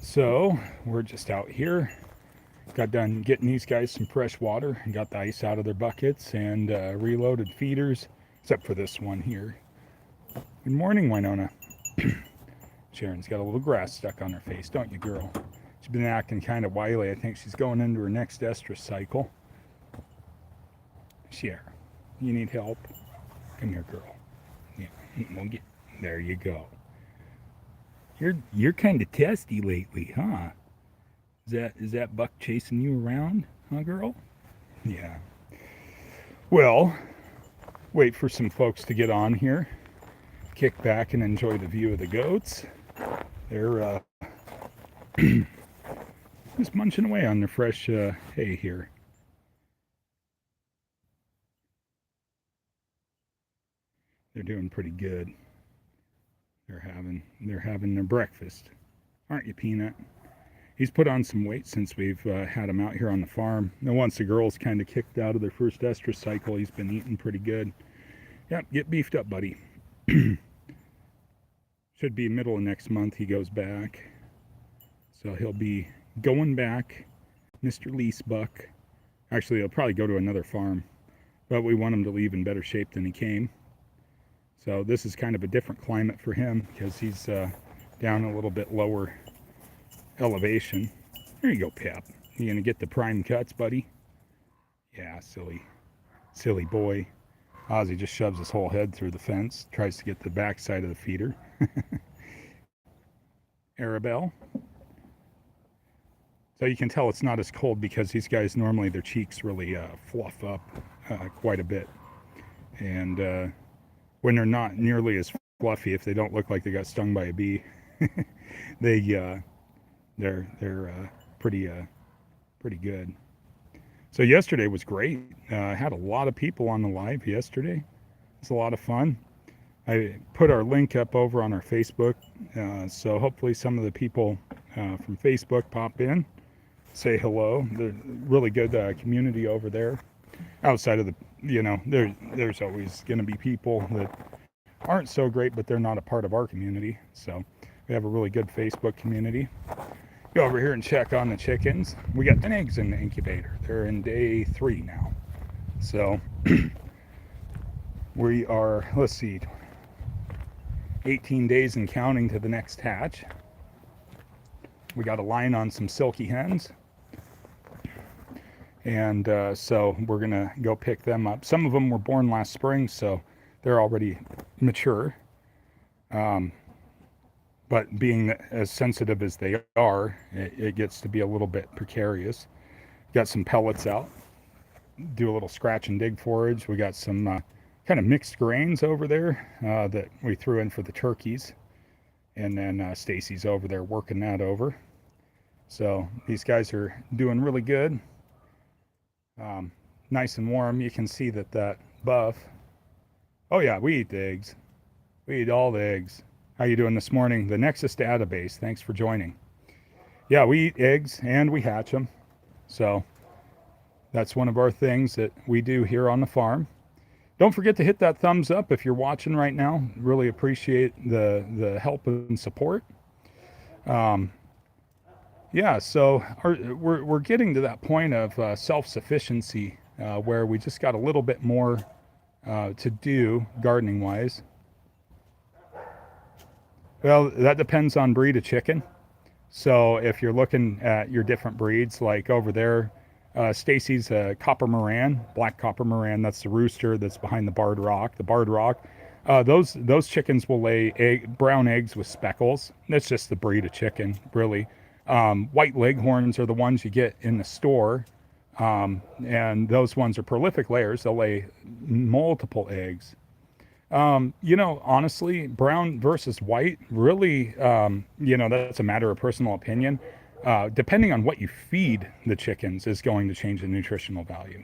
So we're just out here. Got done getting these guys some fresh water and got the ice out of their buckets and reloaded feeders, except for this one here. Good morning, Winona. Sharon's got a little grass stuck on her face, don't you, girl? She's been acting kind of wily. I think she's going into her next estrus cycle. Sharon, you need help? Come here, girl. Yeah, we'll get. There you go. You're kind of testy lately, huh? Is that Buck chasing you around, huh, girl? Yeah. Well, wait for some folks to get on here. Kick back and enjoy the view of the goats. They're just munching away on their fresh hay here. They're doing pretty good. They're having their breakfast, aren't you, Peanut? He's put on some weight since we've had him out here on the farm. And once the girls kind of kicked out of their first estrus cycle, he's been eating pretty good. Yep, get beefed up, buddy. Should be middle of next month he goes back. So he'll be going back, Mr. Leasebuck. Actually, he'll probably go to another farm. But we want him to leave in better shape than he came. So this is kind of a different climate for him because he's down a little bit lower elevation. There you go, Pep. You gonna get the prime cuts, buddy? Yeah, silly boy. Ozzy just shoves his whole head through the fence, tries to get the back side of the feeder. Arabelle. So you can tell it's not as cold because these guys normally their cheeks really fluff up quite a bit, and when they're not nearly as fluffy, if they don't look like they got stung by a bee, they're pretty good. So yesterday was great. I had a lot of people on the live yesterday. It was a lot of fun. I put our link up over on our Facebook, so hopefully some of the people from Facebook pop in, say hello. There's really good community over there. Outside of the, there's always going to be people that aren't so great, but they're not a part of our community. So we have a really good Facebook community. Go over here and check on the chickens. We got 10 eggs in the incubator. They're in day 3 now. So we are, let's see, 18 days and counting to the next hatch. We got a line on some silky hens. And so we're going to go pick them up. Some of them were born last spring, so they're already mature. But being as sensitive as they are, it gets to be a little bit precarious. Got some pellets out. Do a little scratch and dig forage. We got some kind of mixed grains over there that we threw in for the turkeys. And then Stacy's over there working that over. So these guys are doing really good. Nice and warm. You can see that buff. Oh yeah, we eat the eggs. We eat all the eggs. How you doing this morning? The Nexus database. Thanks for joining. Yeah, we eat eggs and we hatch them. So that's one of our things that we do here on the farm. Don't forget to hit that thumbs up if you're watching right now. Really appreciate the help and support. Yeah, so we're getting to that point of self-sufficiency where we just got a little bit more to do gardening-wise. Well, that depends on breed of chicken. So if you're looking at your different breeds, like over there, Stacy's a copper Moran, black copper Moran. That's the rooster that's behind the barred rock. The barred rock, those chickens will lay brown eggs with speckles. That's just the breed of chicken, really. White leghorns are the ones you get in the store, and those ones are prolific layers. They'll lay multiple eggs. Honestly, brown versus white, really, that's a matter of personal opinion. Depending on what you feed the chickens is going to change the nutritional value.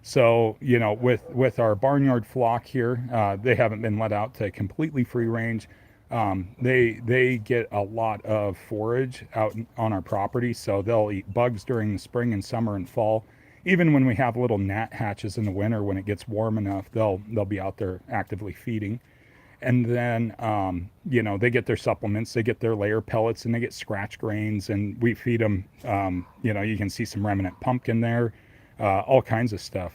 So, with our barnyard flock here, they haven't been let out to completely free range. They get a lot of forage out on our property, so they'll eat bugs during the spring and summer and fall. Even when we have little gnat hatches in the winter, when it gets warm enough, they'll be out there actively feeding. And then, they get their supplements, they get their layer pellets, and they get scratch grains, and we feed them, you can see some remnant pumpkin there, all kinds of stuff.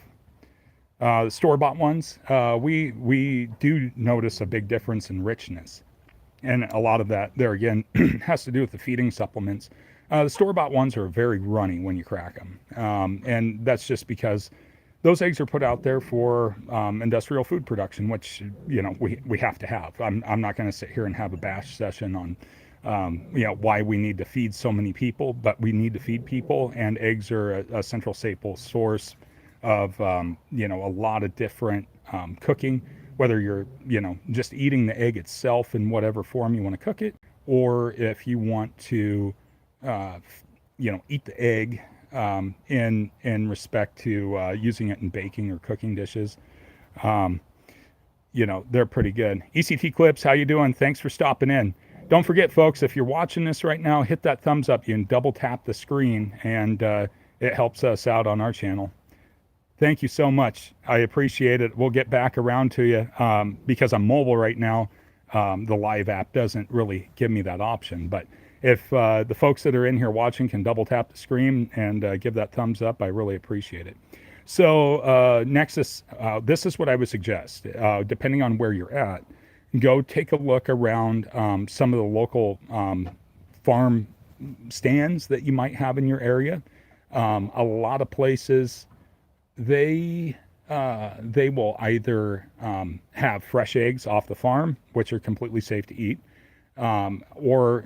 The store-bought ones, we do notice a big difference in richness. And a lot of that, there again, has to do with the feeding supplements. The store-bought ones are very runny when you crack them. And that's just because those eggs are put out there for industrial food production, which, we have to have. I'm not going to sit here and have a bash session on, why we need to feed so many people, but we need to feed people, and eggs are a central staple source of, a lot of different cooking, whether you're, just eating the egg itself in whatever form you want to cook it, or if you want to, eat the egg in respect to using it in baking or cooking dishes. They're pretty good. ECT Clips, how you doing? Thanks for stopping in. Don't forget, folks, if you're watching this right now, hit that thumbs up. You can double tap the screen, and it helps us out on our channel. Thank you so much. I appreciate it. We'll get back around to you because I'm mobile right now. The live app doesn't really give me that option. But if the folks that are in here watching can double tap the screen and give that thumbs up, I really appreciate it. So Nexus, this is what I would suggest. Depending on where you're at, go take a look around some of the local farm stands that you might have in your area. A lot of places, they will either have fresh eggs off the farm, which are completely safe to eat, or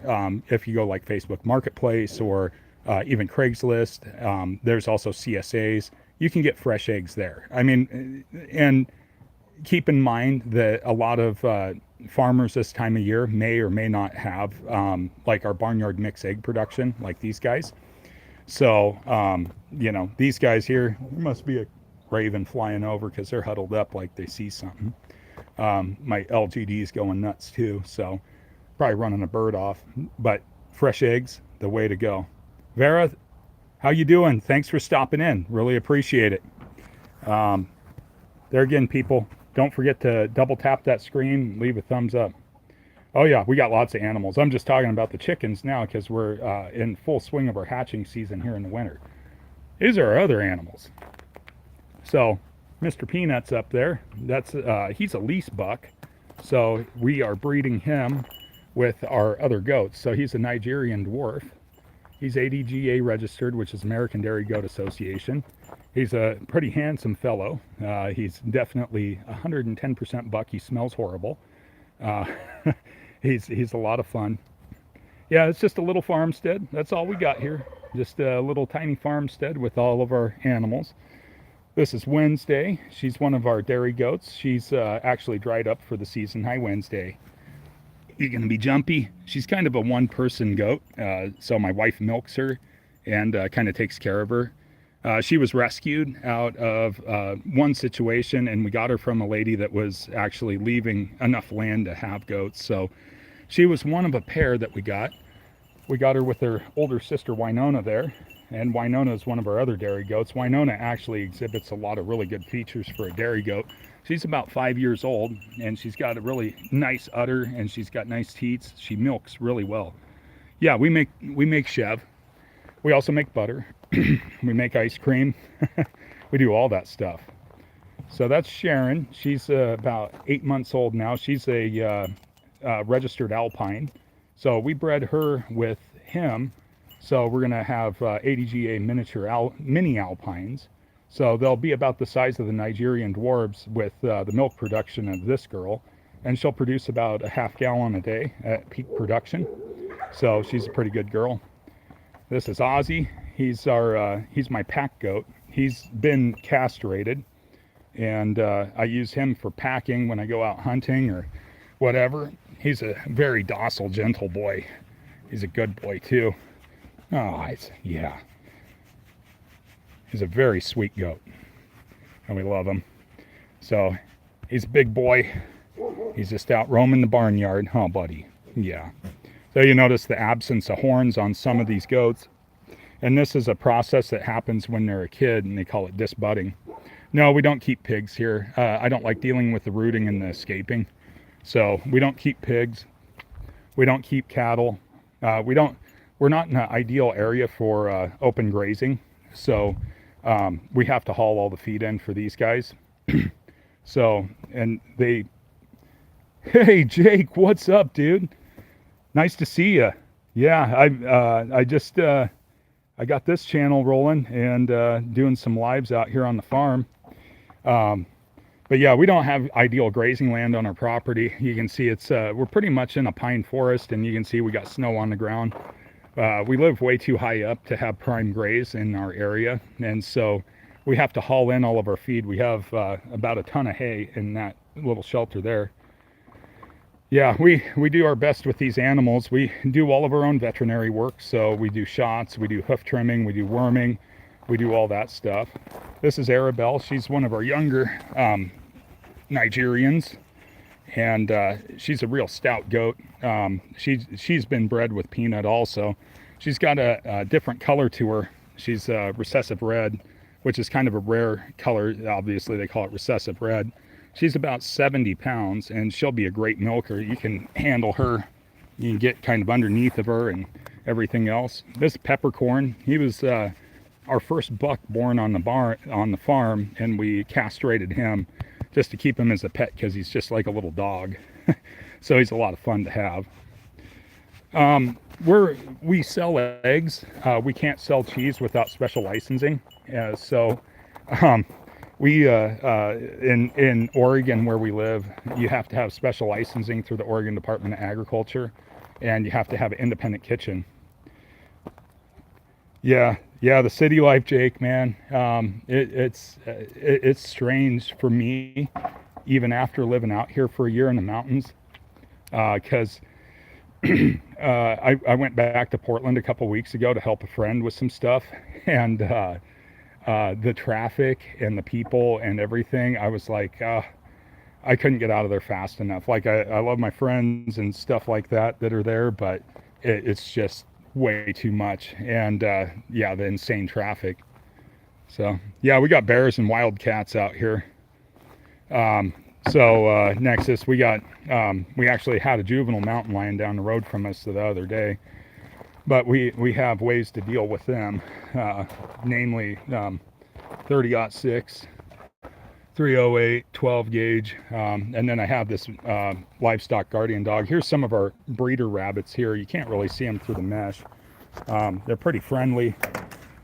if you go like Facebook Marketplace or even Craigslist, there's also CSAs. You can get fresh eggs there. I mean, and keep in mind that a lot of farmers this time of year may or may not have like our barnyard mix egg production like these guys. So, these guys here, there must be a raven flying over because they're huddled up like they see something. My LGD's going nuts too, so probably running a bird off. But fresh eggs, the way to go. Vera, how you doing? Thanks for stopping in. Really appreciate it. There again, people, don't forget to double tap that screen, leave a thumbs up. Oh yeah, we got lots of animals. I'm just talking about the chickens now because we're in full swing of our hatching season here in the winter. These are our other animals. So Mr. Peanuts up there, that's he's a lease buck. So we are breeding him with our other goats. So he's a Nigerian dwarf. He's ADGA registered, which is American Dairy Goat Association. He's a pretty handsome fellow. He's definitely 110% buck. He smells horrible. He's a lot of fun. Yeah, it's just a little farmstead. That's all we got here. Just a little tiny farmstead with all of our animals. This is Wednesday. She's one of our dairy goats. She's actually dried up for the season. Hi, Wednesday. You gonna be jumpy? She's kind of a one-person goat. So my wife milks her and kind of takes care of her. She was rescued out of one situation, and we got her from a lady that was actually leaving enough land to have goats. So she was one of a pair that we got. We got her with her older sister Winona there, and Winona is one of our other dairy goats. Winona actually exhibits a lot of really good features for a dairy goat. She's about 5 years old, and she's got a really nice udder, and she's got nice teats. She milks really well. Yeah, we make chev. We also make butter. We make ice cream. We do all that stuff. So that's Sharon. She's about 8 months old now. She's a registered Alpine. So we bred her with him. So we're going to have ADGA mini Alpines. So they'll be about the size of the Nigerian dwarves with the milk production of this girl. And she'll produce about a half gallon a day at peak production. So she's a pretty good girl. This is Ozzy. He's my pack goat. He's been castrated, and I use him for packing when I go out hunting or whatever. He's a very docile, gentle boy. He's a good boy too. Oh, yeah. He's a very sweet goat, and we love him. So he's a big boy. He's just out roaming the barnyard. Oh, buddy. Yeah. So you notice the absence of horns on some of these goats. And this is a process that happens when they're a kid, and they call it disbudding. No, we don't keep pigs here. I don't like dealing with the rooting and the escaping. So we don't keep pigs. We don't keep cattle. We're not in an ideal area for open grazing. So we have to haul all the feed in for these guys. So, and they, hey, Jake, what's up, dude? Nice to see you. Yeah, I just, I got this channel rolling and doing some lives out here on the farm. Um, but yeah, we don't have ideal grazing land on our property. You can see it's, we're pretty much in a pine forest, and you can see we got snow on the ground. We live way too high up to have prime graze in our area, and so we have to haul in all of our feed. We have about a ton of hay in that little shelter there. Yeah, we do our best with these animals. We do all of our own veterinary work, so we do shots, we do hoof trimming, we do worming, we do all that stuff. This is Arabelle. She's one of our younger Nigerians, and she's a real stout goat. She's been bred with Peanut also. She's got a different color to her. She's recessive red, which is kind of a rare color. Obviously, they call it recessive red. She's about 70 pounds, and she'll be a great milker. You can handle her. You can get kind of underneath of her and everything else. This Peppercorn, he was our first buck born on the farm, and we castrated him just to keep him as a pet because he's just like a little dog. So he's a lot of fun to have. We sell eggs. We can't sell cheese without special licensing. We in Oregon, where we live, you have to have special licensing through the Oregon Department of Agriculture, and you have to have an independent kitchen. Yeah, the city life, Jake, man. It's strange for me, even after living out here for a year in the mountains, because I went back to Portland a couple weeks ago to help a friend with some stuff, and the traffic and the people and everything, I was like, I couldn't get out of there fast enough. Like, I love my friends and stuff like that are there, but it's just way too much. And yeah, the insane traffic. So yeah, we got bears and wildcats out here. Nexus, we actually had a juvenile mountain lion down the road from us the other day, but we have ways to deal with them, namely 30-06, 308, 12 gauge, and then I have this livestock guardian dog. Here's some of our breeder rabbits here. You can't really see them through the mesh. They're pretty friendly.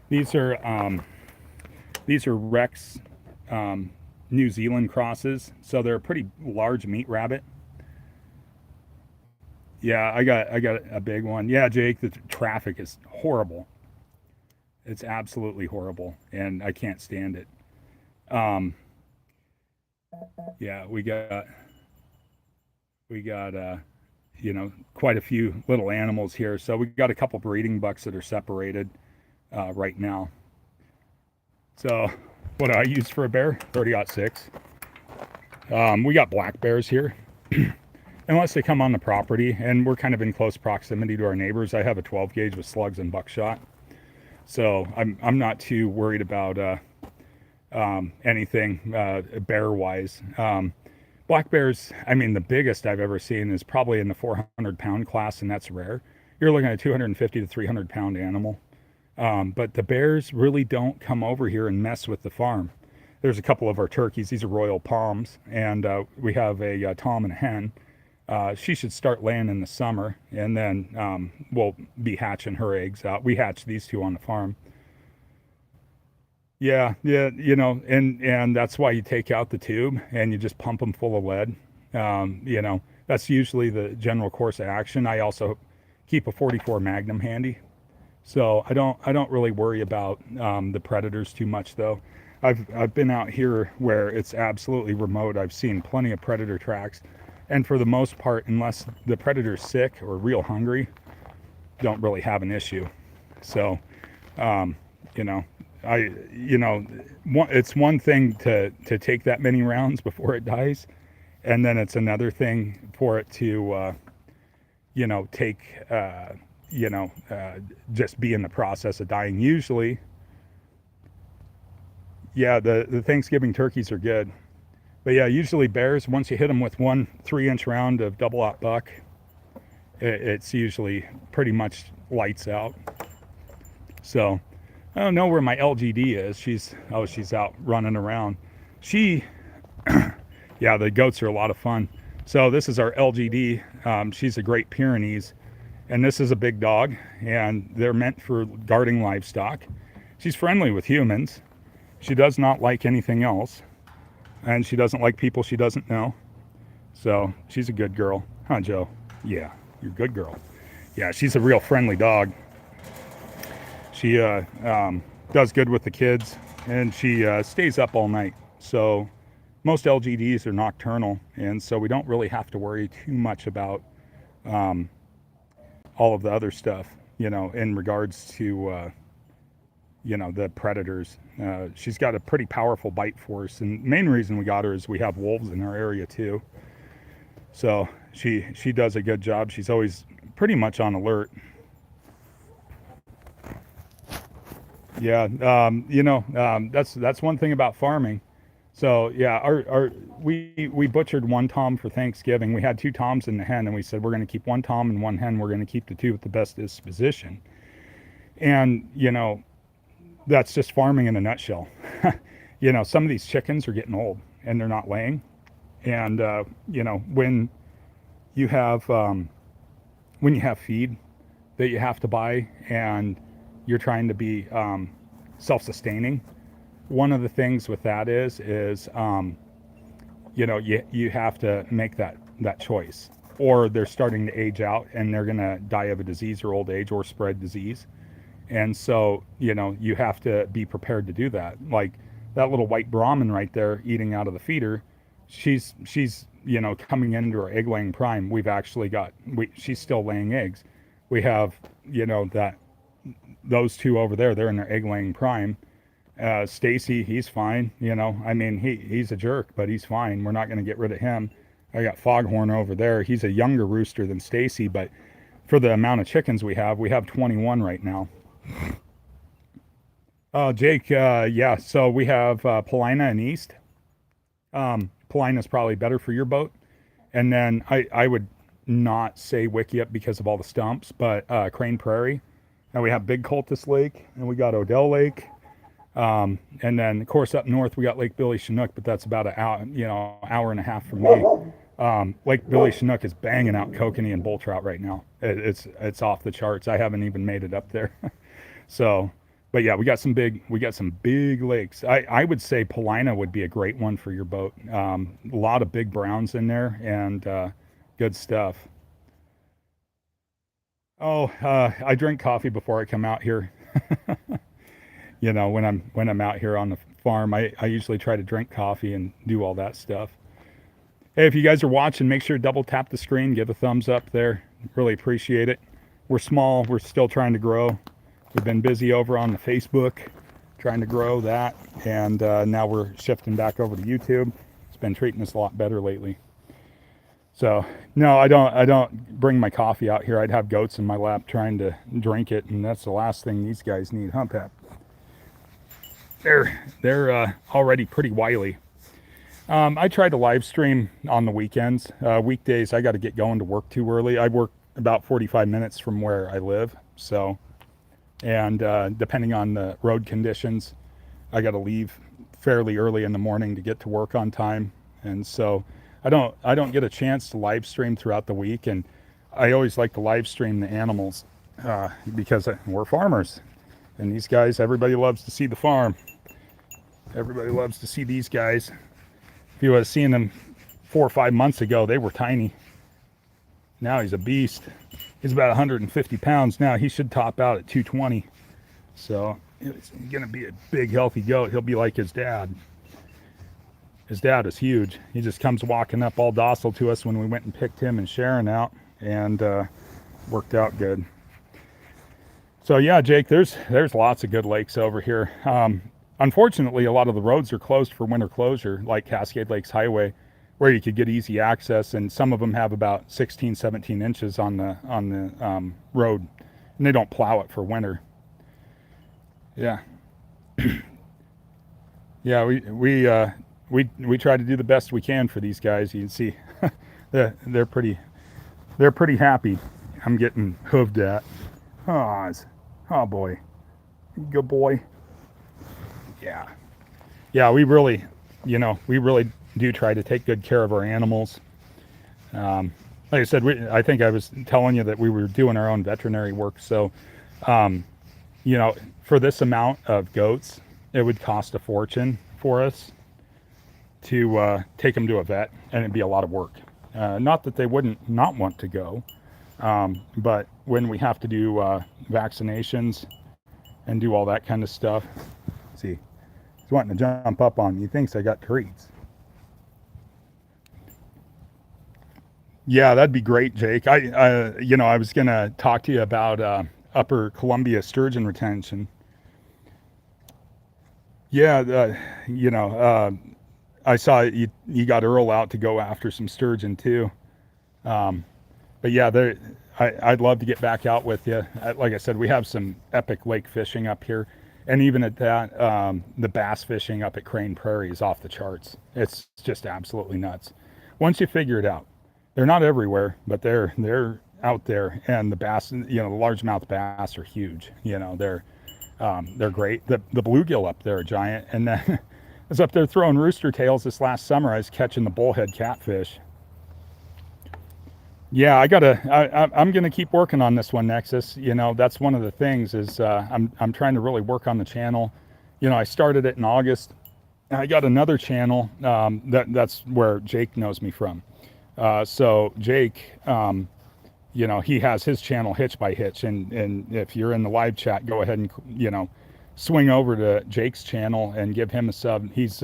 These are Rex New Zealand crosses, so they're a pretty large meat rabbit. Yeah, I got a big one. Yeah, Jake, the traffic is horrible. It's absolutely horrible, and I can't stand it. Yeah, we got quite a few little animals here. So we got a couple breeding bucks that are separated right now. So what do I use for a bear? 30-06. We got black bears here. Unless they come on the property, and we're kind of in close proximity to our neighbors. I have a 12 gauge with slugs and buckshot, so I'm not too worried about anything bear wise. Black bears, I mean, the biggest I've ever seen is probably in the 400-pound class, and that's rare. You're looking at a 250 to 300-pound animal. But the bears really don't come over here and mess with the farm. There's a couple of our turkeys. These are Royal Palms, and we have a tom and a hen. She should start laying in the summer, and then we'll be hatching her eggs out. We hatch these two on the farm. Yeah, and that's why you take out the tube and you just pump them full of lead. That's usually the general course of action. I also keep a 44 Magnum handy, so I don't really worry about the predators too much, though. I've been out here where it's absolutely remote. I've seen plenty of predator tracks. And for the most part, unless the predator's sick or real hungry, don't really have an issue. So, it's one thing to take that many rounds before it dies, and then it's another thing for it to, just be in the process of dying. Usually, yeah, the Thanksgiving turkeys are good. But yeah, usually bears, once you hit them with one 3-inch round of double aught buck, it's usually pretty much lights out. So I don't know where my LGD is. She's out running around. She, yeah, the goats are a lot of fun. So this is our LGD. She's a Great Pyrenees, and this is a big dog, and they're meant for guarding livestock. She's friendly with humans. She does not like anything else, and she doesn't like people she doesn't know. So she's a good girl. Huh, Joe? Yeah, you're a good girl. Yeah, she's a real friendly dog. She does good with the kids, and she stays up all night. So most LGDs are nocturnal, and so we don't really have to worry too much about all of the other stuff, in regards to, the predators. She's got a pretty powerful bite force, and the main reason we got her is we have wolves in our area too. So she does a good job. She's always pretty much on alert. Yeah, that's one thing about farming. So yeah, we butchered one tom for Thanksgiving. We had two toms in the hen, and we said we're going to keep one tom and one hen. We're going to keep the two with the best disposition. And that's just farming in a nutshell. Some of these chickens are getting old and they're not laying. And when you have feed that you have to buy, and you're trying to be self-sustaining, one of the things with that is you have to make that choice, or they're starting to age out and they're going to die of a disease or old age or spread disease. And so you have to be prepared to do that. Like that little white Brahmin right there eating out of the feeder, she's coming into her egg laying prime. She's still laying eggs. We have that those two over there, they're in their egg laying prime. Stacy, he's fine. He's a jerk, but he's fine. We're not going to get rid of him. I got Foghorn over there. He's a younger rooster than Stacy, but for the amount of chickens we have 21 right now. Jake, yeah, so we have Paulina and East. Paulina's probably better for your boat. And then I would not say Wickiup because of all the stumps, but Crane Prairie. And we have Big Cultus Lake, and we got Odell Lake. And then, of course, up north, we got Lake Billy Chinook, but that's about an hour and a half from me. Lake Billy Chinook is banging out kokanee and bull trout right now. It's off the charts. I haven't even made it up there. So, but yeah, we got some big lakes. I would say Paulina would be a great one for your boat. A lot of big browns in there, and good stuff. Oh, I drink coffee before I come out here. When I'm out here on the farm, I usually try to drink coffee and do all that stuff. Hey, if you guys are watching, make sure to double tap the screen, give a thumbs up there. Really appreciate it. We're small. We're still trying to grow. We've been busy over on the Facebook trying to grow that, and now we're shifting back over to YouTube. It's been treating us a lot better lately. So no, I don't bring my coffee out here. I'd have goats in my lap trying to drink it, and that's the last thing these guys need, huh, Pep? They're already pretty wily. I try to live stream on the weekends. Weekdays, I got to get going to work too early. I work about 45 minutes from where I live, so, and depending on the road conditions, I got to leave fairly early in the morning to get to work on time, and so I don't get a chance to live stream throughout the week. And I always like to live stream the animals because we're farmers, and these guys, everybody loves to see the farm. Everybody loves to see these guys. If you would have seen them 4 or 5 months ago, they were tiny. Now he's a beast. He's about 150 pounds now. He should top out at 220. So he's going to be a big, healthy goat. He'll be like his dad. His dad is huge. He just comes walking up all docile to us when we went and picked him and Sharon out, and worked out good. So yeah, Jake, there's lots of good lakes over here. Unfortunately, a lot of the roads are closed for winter closure, like Cascade Lakes Highway, where you could get easy access, and some of them have about 16, 17 inches on the road, and they don't plow it for winter. Yeah. Yeah, we try to do the best we can for these guys. You can see they're pretty happy. I'm getting hooved at. Oh boy, good boy. Yeah, yeah. We really do try to take good care of our animals. Like I said, I think I was telling you that we were doing our own veterinary work. So, um, for this amount of goats, it would cost a fortune for us to take them to a vet, and it'd be a lot of work. Not that they wouldn't not want to go, but when we have to do vaccinations and do all that kind of stuff, see, he's wanting to jump up on me. He thinks I got treats. Yeah, that'd be great, Jake. I was gonna talk to you about Upper Columbia sturgeon retention. Yeah, you know, uh, I saw you got Earl out to go after some sturgeon too. Um, but yeah, I'd love to get back out with you. Like I said, we have some epic lake fishing up here, and even at that, the bass fishing up at Crane Prairie is off the charts. It's just absolutely nuts. Once you figure it out, they're not everywhere, but they're out there, and the bass, the largemouth bass are huge. They're great. The bluegill up there are giant, and then I was up there throwing rooster tails this last summer. I was catching the bullhead catfish. Yeah, I'm gonna keep working on this one, Nexus. That's one of the things is I'm trying to really work on the channel. I started it in August. I got another channel that's where Jake knows me from. So Jake, he has his channel Hitch by Hitch, and if you're in the live chat, go ahead and swing over to Jake's channel and give him a sub. He's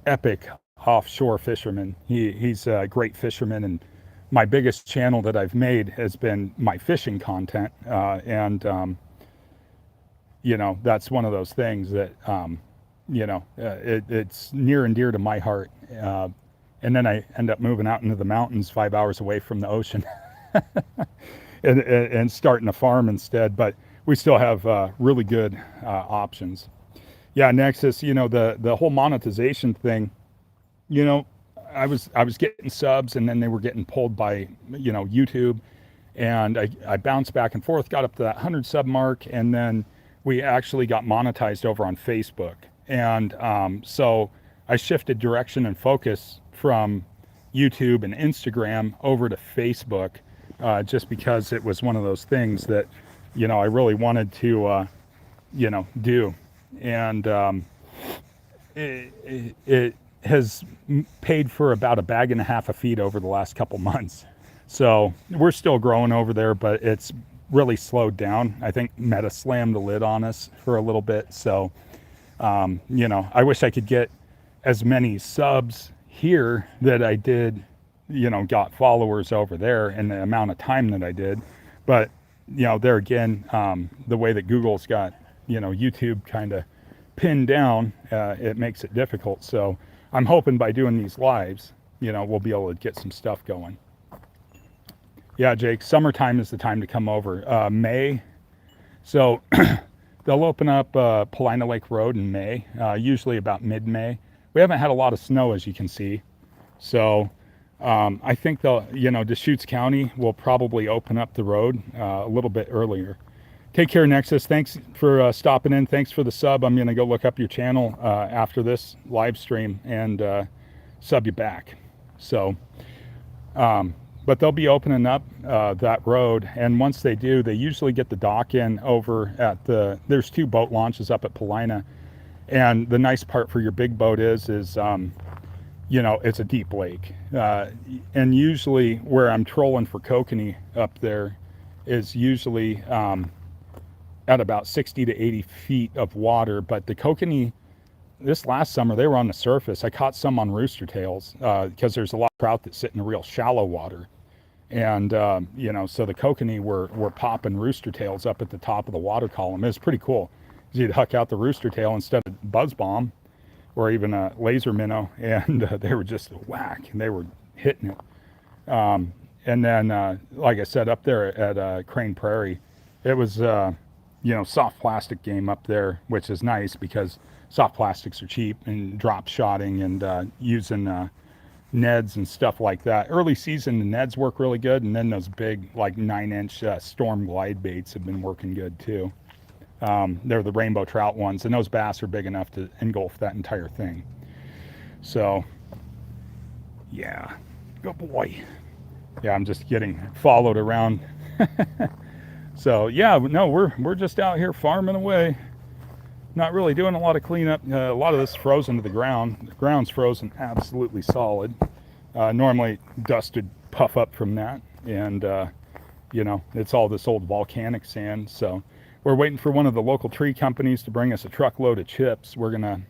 epic offshore fisherman. He's a great fisherman, and my biggest channel that I've made has been my fishing content, and that's one of those things that it's near and dear to my heart. And then I end up moving out into the mountains 5 hours away from the ocean and starting a farm instead. But we still have really good options. Yeah, Nexus, the whole monetization thing, you know, I was getting subs, and then they were getting pulled by, YouTube, and I bounced back and forth, got up to that 100 sub mark, and then we actually got monetized over on Facebook. And so I shifted direction and focus from YouTube and Instagram over to Facebook, just because it was one of those things that, I really wanted to, do. And it has paid for about a bag and a half of feed over the last couple months. So we're still growing over there, but it's really slowed down. I think Meta slammed the lid on us for a little bit. So, I wish I could get as many subs here that I did, got followers over there, and the amount of time that I did. But, there again, the way that Google's got, YouTube kind of pinned down, it makes it difficult. So I'm hoping by doing these lives, we'll be able to get some stuff going. Yeah, Jake, summertime is the time to come over. May. So they'll open up Paulina Lake Road in May, usually about mid-May. We haven't had a lot of snow, as you can see. So I think Deschutes County will probably open up the road a little bit earlier. Take care, Nexus. Thanks for stopping in. Thanks for the sub. I'm going to go look up your channel after this live stream and sub you back. So, but they'll be opening up that road. And once they do, they usually get the dock in over at there's 2 boat launches up at Paulina. And the nice part for your big boat is it's a deep lake. And usually where I'm trolling for kokanee up there is usually at about 60 to 80 feet of water. But the kokanee, this last summer, they were on the surface. I caught some on rooster tails because there's a lot of trout that sit in real shallow water. And, so the kokanee were popping rooster tails up at the top of the water column. It was pretty cool. You'd huck out the rooster tail instead of buzz bomb or even a laser minnow, and they were just a whack, and they were hitting it. And then, like I said, up there at Crane Prairie, it was soft plastic game up there, which is nice because soft plastics are cheap, and drop shotting and using Neds and stuff like that. Early season, the Neds work really good, and then those big, like 9-inch Storm glide baits have been working good too. They're the rainbow trout ones, and those bass are big enough to engulf that entire thing. So, yeah, good boy. Yeah, I'm just getting followed around. So yeah, no, we're just out here farming away. Not really doing a lot of cleanup. A lot of this is frozen to the ground. The ground's frozen absolutely solid. Normally dust would puff up from that, and it's all this old volcanic sand. So we're waiting for one of the local tree companies to bring us a truckload of chips. We're gonna,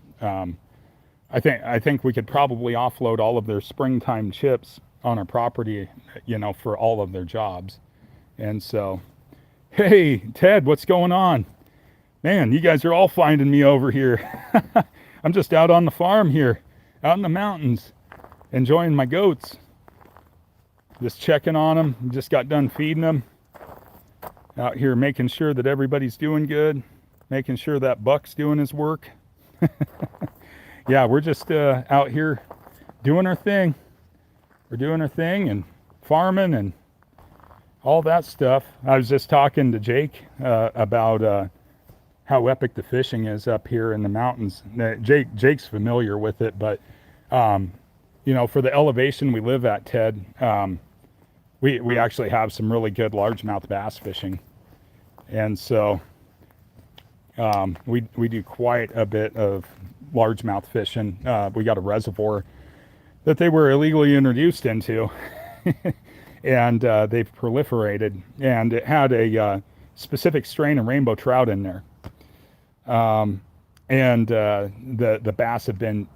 I think we could probably offload all of their springtime chips on our property, for all of their jobs. And so, hey, Ted, what's going on? Man, you guys are all finding me over here. I'm just out on the farm here, out in the mountains, enjoying my goats. Just checking on them. Just got done feeding them. Out here making sure that everybody's doing good, making sure that buck's doing his work. Yeah, we're just out here doing our thing. We're doing our thing and farming and all that stuff. I was just talking to Jake about how epic the fishing is up here in the mountains. Jake's familiar with it, but for the elevation we live at, Ted, we actually have some really good largemouth bass fishing, and so we do quite a bit of largemouth fishing. We got a reservoir that they were illegally introduced into, and they've proliferated, and it had a specific strain of rainbow trout in there. And the bass have been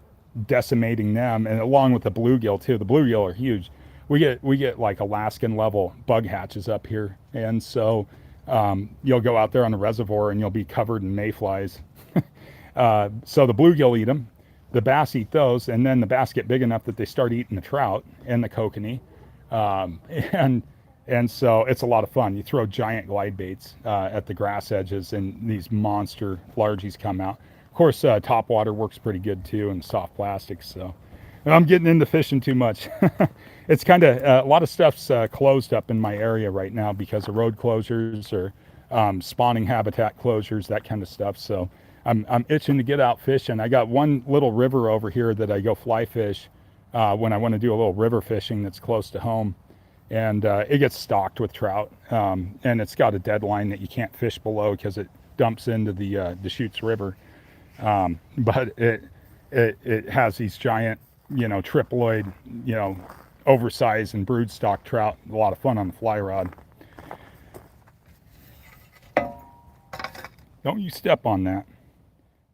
decimating them, and along with the bluegill too. The bluegill are huge. We get like Alaskan level bug hatches up here, and so you'll go out there on the reservoir and you'll be covered in mayflies. So the bluegill eat them, the bass eat those, and then the bass get big enough that they start eating the trout and the kokanee, and so it's a lot of fun. You throw giant glide baits at the grass edges, and these monster largies come out. Of course, top water works pretty good too, and soft plastics. So I'm getting into fishing too much. It's kind of a lot of stuff's closed up in my area right now because of road closures or spawning habitat closures, that kind of stuff. So I'm itching to get out fishing. I got one little river over here that I go fly fish when I want to do a little river fishing that's close to home. And it gets stocked with trout, and it's got a deadline that you can't fish below because it dumps into the Deschutes River. But it has these giant, triploid, oversized and broodstock trout. A lot of fun on the fly rod. Don't you step on that.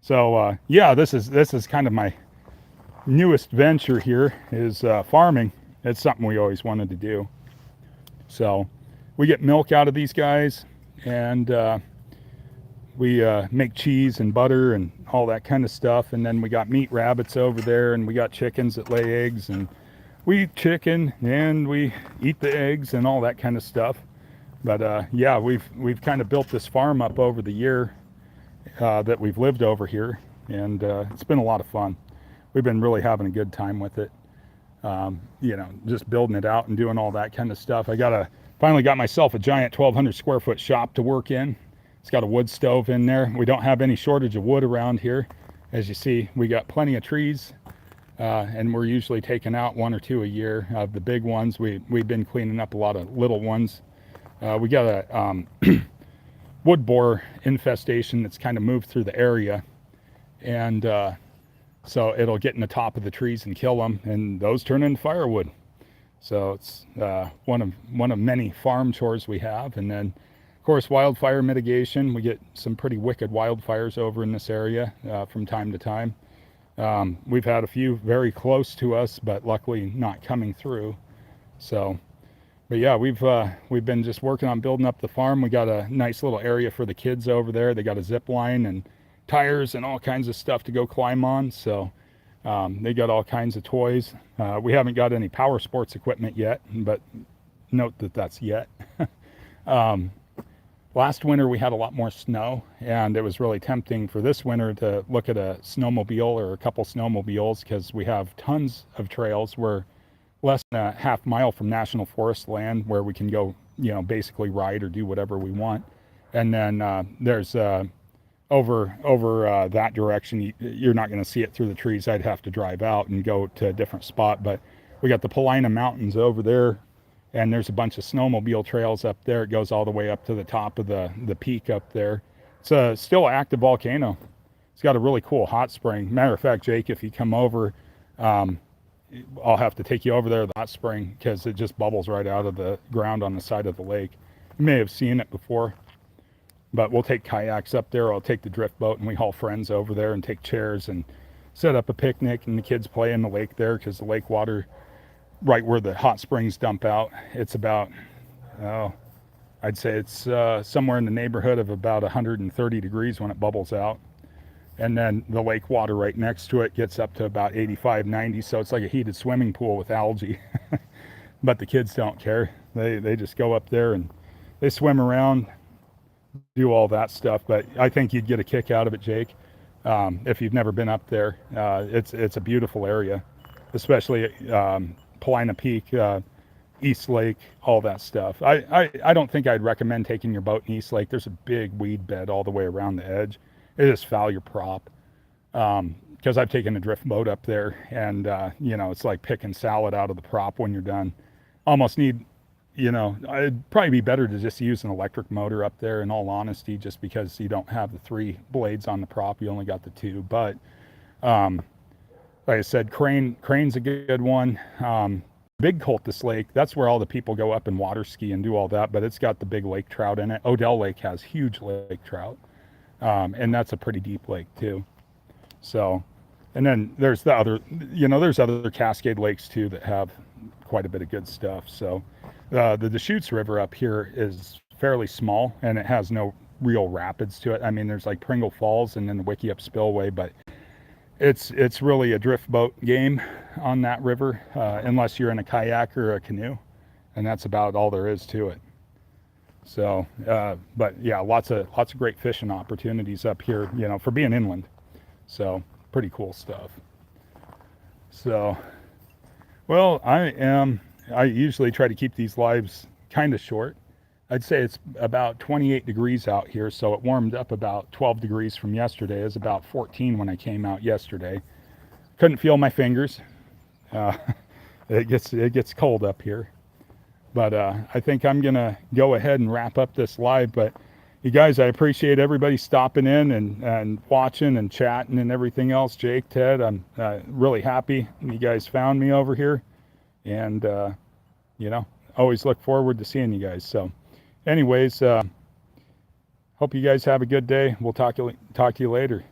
So yeah, this is kind of my newest venture here is farming. It's something we always wanted to do. So we get milk out of these guys, and we make cheese and butter and all that kind of stuff. And then we got meat rabbits over there, and we got chickens that lay eggs, and we eat chicken and we eat the eggs and all that kind of stuff. But yeah, we've kind of built this farm up over the year that we've lived over here, and it's been a lot of fun. We've been really having a good time with it. Just building it out and doing all that kind of stuff. I finally got myself a giant 1,200 square foot shop to work in. It's got a wood stove in there. We don't have any shortage of wood around here. As you see, we got plenty of trees, and we're usually taking out 1 or 2 a year. Of the big ones, we've been cleaning up a lot of little ones. We got a wood borer infestation that's kind of moved through the area, and so it'll get in the top of the trees and kill them, and those turn into firewood. So it's one of many farm chores we have. And then, of course, wildfire mitigation. We get some pretty wicked wildfires over in this area from time to time. We've had a few very close to us, but luckily not coming through. So, but yeah, we've been just working on building up the farm. We got a nice little area for the kids over there. They got a zip line and tires and all kinds of stuff to go climb on. So they got all kinds of toys. We haven't got any power sports equipment yet, but note that that's yet. Last winter we had a lot more snow, and it was really tempting for this winter to look at a snowmobile or a couple snowmobiles, because we have tons of trails. We're less than a half mile from national forest land where we can go, basically ride or do whatever we want. And then there's over that direction, you're not going to see it through the trees. I'd have to drive out and go to a different spot. But we got the Paulina Mountains over there, and there's a bunch of snowmobile trails up there. It goes all the way up to the top of the peak up there. It's still an active volcano. It's got a really cool hot spring. Matter of fact, Jake, if you come over, I'll have to take you over there to the hot spring, because it just bubbles right out of the ground on the side of the lake. You may have seen it before, but we'll take kayaks up there. I'll take the drift boat, and we haul friends over there and take chairs and set up a picnic, and the kids play in the lake there, because the lake water right where the hot springs dump out, it's about, I'd say it's somewhere in the neighborhood of about 130 degrees when it bubbles out. And then the lake water right next to it gets up to about 85, 90. So it's like a heated swimming pool with algae. But the kids don't care. They just go up there and they swim around, do all that stuff. But I think you'd get a kick out of it, Jake, if you've never been up there. It's a beautiful area, especially Paulina Peak, East Lake, all that stuff. I don't think I'd recommend taking your boat in East Lake. There's a big weed bed all the way around the edge. It is foul your prop, because I've taken a drift boat up there, and it's like picking salad out of the prop when you're done. Almost need, it'd probably be better to just use an electric motor up there, in all honesty, just because you don't have the 3 blades on the prop. You only got the 2. But like I said, Crane's a good one. Big Cultus Lake, that's where all the people go up and water ski and do all that, but it's got the big lake trout in it. Odell Lake has huge lake trout. And that's a pretty deep lake too. So, and then there's there's other Cascade lakes too that have quite a bit of good stuff. So, the Deschutes River up here is fairly small, and it has no real rapids to it. I mean, there's like Pringle Falls and then the Wickiup Spillway, but it's really a drift boat game on that river, unless you're in a kayak or a canoe, and that's about all there is to it. So, but yeah, lots of great fishing opportunities up here, for being inland. So, pretty cool stuff. So, well, I usually try to keep these lives kind of short. I'd say it's about 28 degrees out here, so it warmed up about 12 degrees from yesterday. It was about 14 when I came out yesterday. Couldn't feel my fingers. It gets cold up here. But I think I'm going to go ahead and wrap up this live. But you guys, I appreciate everybody stopping in and watching and chatting and everything else. Jake, Ted, I'm really happy you guys found me over here. And, always look forward to seeing you guys. So anyways, hope you guys have a good day. We'll talk to you later.